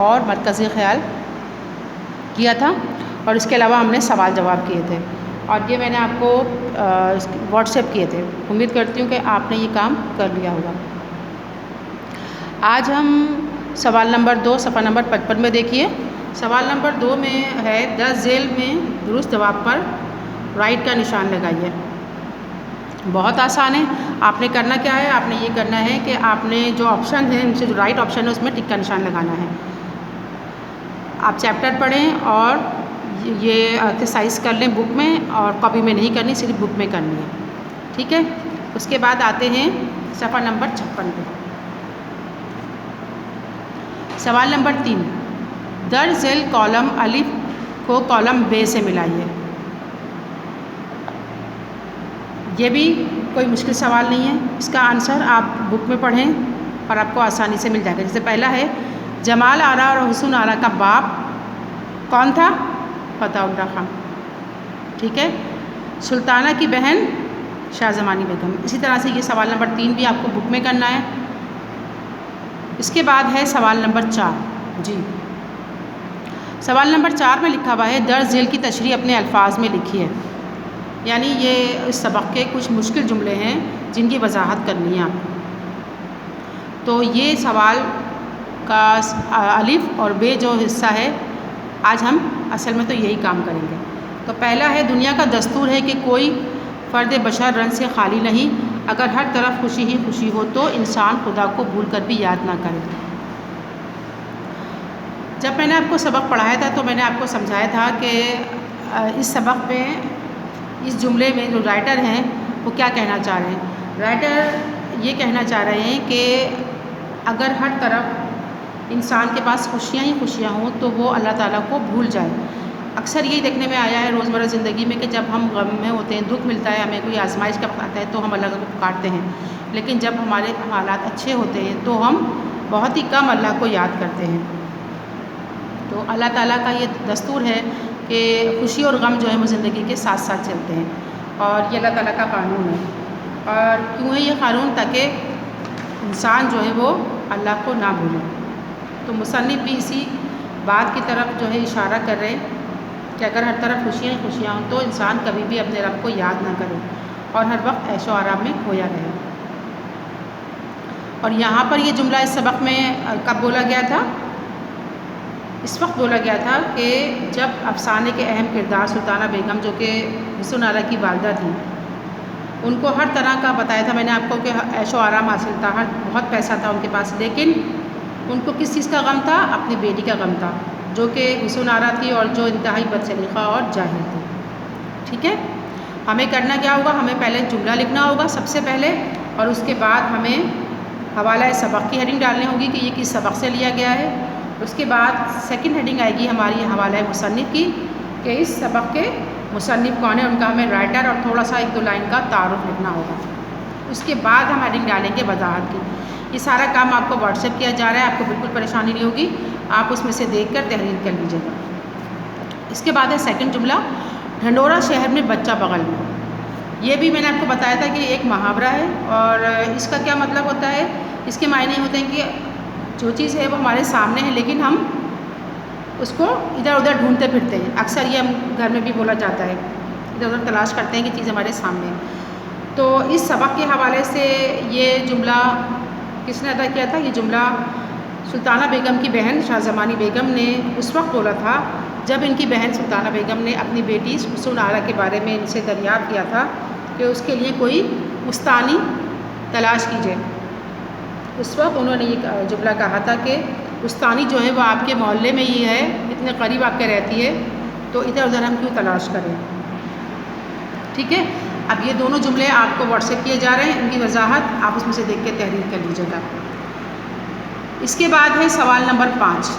اور مرکزی خیال کیا تھا، اور اس کے علاوہ ہم نے سوال جواب کیے تھے، اور یہ میں نے آپ کو واٹس ایپ کیے تھے۔ امید کرتی ہوں کہ آپ نے یہ کام کر لیا ہوگا۔ آج ہم سوال نمبر 2 صفحہ نمبر 55 میں دیکھیے۔ سوال نمبر 2 میں ہے 10 ذیل میں درست جواب پر رائٹ کا نشان لگائیے۔ بہت آسان ہے۔ آپ نے کرنا کیا ہے، آپ نے یہ کرنا ہے کہ آپ نے جو آپشن ہے ان سے جو رائٹ آپشن ہے اس میں ٹک کا نشان لگانا ہے۔ آپ چیپٹر پڑھیں اور یہ ایکسرسائز کر لیں بک میں، اور کاپی میں نہیں کرنی، صرف بک میں کرنی ہے، ٹھیک ہے۔ اس کے بعد آتے ہیں صفحہ نمبر 56 پہ۔ سوال نمبر 3، درج ذیل کالم الف کو کالم ب سے ملائیے۔ یہ بھی کوئی مشکل سوال نہیں ہے، اس کا آنسر آپ بک میں پڑھیں اور آپ کو آسانی سے مل جائے گا۔ جیسے پہلا ہے جمال آرا اور حسن آرا کا باپ کون تھا؟ فتح اللہ خان، ٹھیک ہے۔ سلطانہ کی بہن شاہ زمانی بیگم۔ اسی طرح سے یہ سوال نمبر 3 بھی آپ کو بک میں کرنا ہے۔ اس کے بعد ہے سوال نمبر 4۔ جی، سوال نمبر 4 میں لکھا ہوا ہے درج ذیل کی تشریح اپنے الفاظ میں لکھی ہے، یعنی یہ اس سبق کے کچھ مشکل جملے ہیں جن کی وضاحت کرنی ہے آپ کو۔ تو یہ سوال کا الف اور ب جو حصہ ہے آج ہم اصل میں تو یہی کام کریں گے۔ تو پہلا ہے دنیا کا دستور ہے کہ کوئی فرد بشر رنج سے خالی نہیں، اگر ہر طرف خوشی ہی خوشی ہو تو انسان خدا کو بھول کر بھی یاد نہ کرے۔ جب میں نے آپ کو سبق پڑھایا تھا تو میں نے آپ کو سمجھایا تھا کہ اس سبق میں اس جملے میں جو رائٹر ہیں وہ کیا کہنا چاہ رہے ہیں۔ رائٹر یہ کہنا چاہ رہے ہیں کہ اگر ہر طرف انسان کے پاس خوشیاں ہی خوشیاں ہوں تو وہ اللہ تعالیٰ کو بھول جائے۔ اکثر یہی دیکھنے میں آیا ہے روزمرہ زندگی میں کہ جب ہم غم میں ہوتے ہیں، دکھ ملتا ہے، ہمیں کوئی آزمائش کا وقت آتا ہے تو ہم اللہ کو پکارتے ہیں، لیکن جب ہمارے حالات اچھے ہوتے ہیں تو ہم بہت ہی کم اللہ کو یاد کرتے ہیں۔ تو اللہ تعالیٰ کا یہ دستور ہے کہ خوشی اور غم جو ہے وہ زندگی کے ساتھ ساتھ چلتے ہیں، اور یہ اللہ تعالیٰ کا قانون ہے۔ اور کیوں ہے یہ قانون؟ تاکہ انسان جو ہے وہ اللہ کو نہ بھولے۔ تو مصنف بھی اسی بات کی طرف جو ہے اشارہ کر رہے ہیں کہ اگر ہر طرف خوشیاں ہی خوشیاں ہوں تو انسان کبھی بھی اپنے رب کو یاد نہ کرے اور ہر وقت عیش و آرام میں کھویا رہے۔ اور یہاں پر یہ جملہ اس سبق میں کب بولا گیا تھا؟ اس وقت بولا گیا تھا کہ جب افسانے کے اہم کردار سلطانہ بیگم جو کہ حسن آرا کی والدہ تھیں، ان کو ہر طرح کا بتایا تھا میں نے آپ کو کہ عیش و آرام حاصل تھا، بہت پیسہ تھا ان کے پاس، لیکن ان کو کس چیز کا غم تھا؟ اپنی بیٹی کا غم تھا جو کہ حسن آرا تھی اور جو انتہائی بد سلیقہ اور جاہل تھی، ٹھیک ہے۔ ہمیں کرنا کیا ہوگا؟ ہمیں پہلے جملہ لکھنا ہوگا سب سے پہلے، اور اس کے بعد ہمیں حوالہ سبق کی ہیڈنگ ڈالنی ہوگی کہ یہ کس سبق سے لیا گیا ہے۔ اس کے بعد سیکنڈ ہیڈنگ آئے گی ہماری حوالہ مصنف کی کہ اس سبق کے مصنف کون ہے، ان کا ہمیں رائٹر اور تھوڑا سا 1-2 لائن کا تعارف لکھنا ہوگا۔ اس کے بعد ہم ہیڈنگ ڈالیں گے وضاحت کی۔ یہ سارا کام آپ کو واٹس ایپ کیا جا رہا ہے، آپ کو بالکل پریشانی نہیں ہوگی، آپ اس میں سے دیکھ کر تحریر کر لیجیے گا۔ اس کے بعد ہے سیکنڈ جملہ، ڈھنڈورا شہر میں بچہ بغل میں۔ یہ بھی میں نے آپ کو بتایا تھا کہ ایک محاورہ ہے، اور اس کا کیا مطلب ہوتا ہے؟ اس کے معنی ہوتے ہیں کہ جو چیز ہے وہ ہمارے سامنے ہے لیکن ہم اس کو ادھر ادھر ڈھونڈتے پھرتے ہیں۔ اکثر یہ ہم گھر میں بھی بولا جاتا ہے، ادھر ادھر تلاش کرتے ہیں کہ چیز ہمارے سامنے ہے۔ تو اس سبق کے حوالے سے یہ جملہ کس نے ادا کیا تھا؟ یہ جملہ سلطانہ بیگم کی بہن شاہ زمانی بیگم نے اس وقت بولا تھا جب ان کی بہن سلطانہ بیگم نے اپنی بیٹی حسن آرا کے بارے میں ان سے دریافت کیا تھا کہ اس کے لیے کوئی مستانی تلاش کیجیے۔ اس وقت انہوں نے یہ جملہ کہا تھا کہ استانی جو ہے وہ آپ کے محلے میں ہی ہے، اتنے قریب آپ کے رہتی ہے، تو ادھر ادھر ہم کیوں تلاش کریں، ٹھیک ہے۔ اب یہ دونوں جملے آپ کو واٹس ایپ کیے جا رہے ہیں، ان کی وضاحت آپ اس میں سے دیکھ کے تحریر کر لیجیے گا۔ اس کے بعد ہے سوال نمبر 5،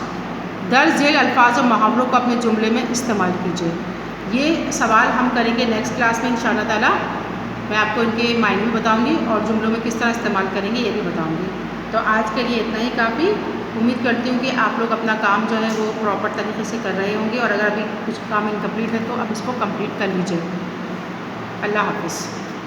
درج ذیل الفاظ و محاوروں کو اپنے جملے میں استعمال کیجیے۔ یہ سوال ہم کریں گے نیکسٹ کلاس میں انشاءاللہ تعالیٰ، میں آپ کو ان کے معنی بھی بتاؤں گی اور جملوں میں کس طرح استعمال کریں گے یہ بھی بتاؤں گی۔ تو آج کے لیے اتنا ہی کافی۔ امید کرتی ہوں کہ آپ لوگ اپنا کام جو ہے وہ پراپر طریقے سے کر رہے ہوں گے، اور اگر ابھی کچھ کام انکمپلیٹ ہے تو اب اس کو کمپلیٹ کر لیجیے۔ اللہ حافظ۔